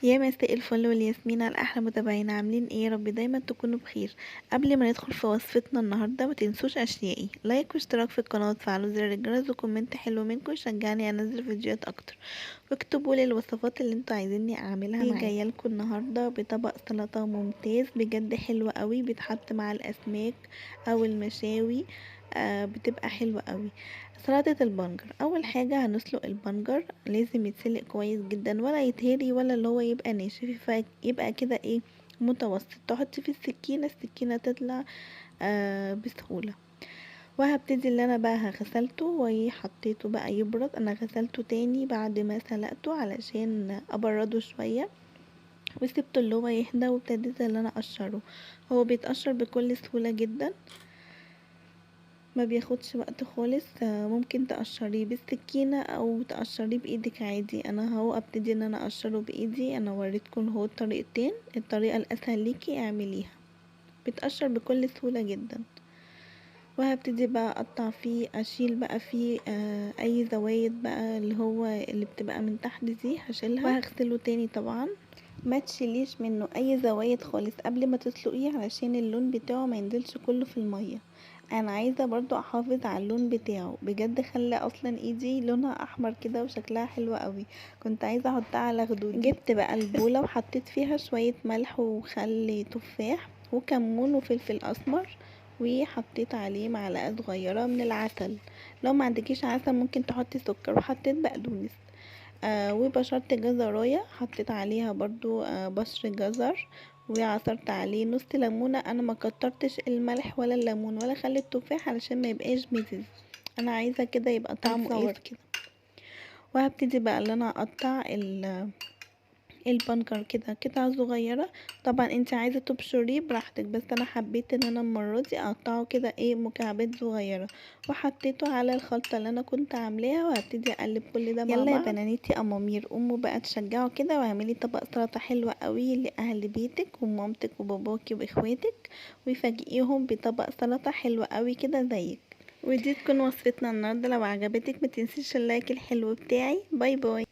يا مساء الفل والياسمين على احلى متابعين، عاملين ايه؟ يا رب دايما تكونوا بخير. قبل ما ندخل في وصفتنا النهارده ما تنسوش اشيائي لايك واشتراك في القناه وتفعلوا زر الجرس وكومنت حلو منكم يشجعني انزل فيديوهات اكتر. واكتبوا لي الوصفات اللي انتوا عايزيني اعملها معاكم. جايه لكم النهارده بطبق سلطه ممتاز بجد، حلو قوي، بيتحط مع الاسماك او المشاوي. بتبقى حلوه قوي. سلطة البنجر، اول حاجة هنسلق البنجر، لازم يتسلق كويس جدا، ولا يتهري ولا اللي هو يبقى ناشف، يبقى كده ايه، متوسط. تحطي في السكينة تطلع بسهولة. وهبتدي اللي انا بقى غسلته وحطيته بقى يبرد. انا غسلته تاني بعد ما سلقته علشان ابرده شوية، وسبته اللي هو يهدى، وابتديت اللي انا اقشره. هو بيتقشر بكل سهولة جدا، ما بياخدش وقت خالص. ممكن تقشريه بالسكينة او تقشريه بايدك عادي. انا هو ابتدي ان انا اقشره بايدي. انا وريتكم هو الطريقتين، الطريقة الاسهل ليكي اعمليها، بتقشر بكل سهولة جدا. وهبتدي بقى اقطع فيه، اشيل بقى فيه اي زوايد بقى اللي هو اللي بتبقى من تحت دي هشيلها، وهغسله تاني طبعا. ما تشيليش منه اي زوايد خالص قبل ما تسلقيه علشان اللون بتاعه ما ينزلش كله في المية. انا عايزه برضو احافظ على اللون بتاعه بجد، خلى اصلا ايدي لونها احمر كده وشكلها حلو قوي. كنت عايزه احطها على خدودي. جبت بقى البوله وحطيت فيها شويه ملح وخل تفاح وكمون وفلفل اسمر، وحطيت عليه معلقه صغيره من العسل. لو ما عندكيش عسل ممكن تحطي سكر، وحطيت بقدونس. وبشرت جزرايه، حطيت عليها برضو بشر جزر، وعصرت عليه نص ليمونه. انا ما كترتش الملح ولا الليمون ولا خل التفاح علشان ما يبقاش مزز، انا عايزه كده يبقى طعمه ايه كده. وهبتدي بقى اللي انا اقطع البنكر كده قطع صغيره. طبعا انت عايزه تبشريه براحتك، بس انا حبيت ان انا المره دي اقطعه كده ايه، مكعبات صغيره، وحطيته على الخلطه اللي انا كنت عاملاها. وهبتدي اقلب كل ده مع بعض. يلا يا بنانيتي امامير، قوموا بقى تشجعوا كده واعملي طبق سلطه حلوه قوي لاهل بيتك ومامتك وباباكي واخواتك، وفاجئيهم بطبق سلطه حلوه قوي كده زيك. ودي تكون وصفتنا النهارده. لو عجبتك متنسيش اللايك الحلو بتاعي. باي باي.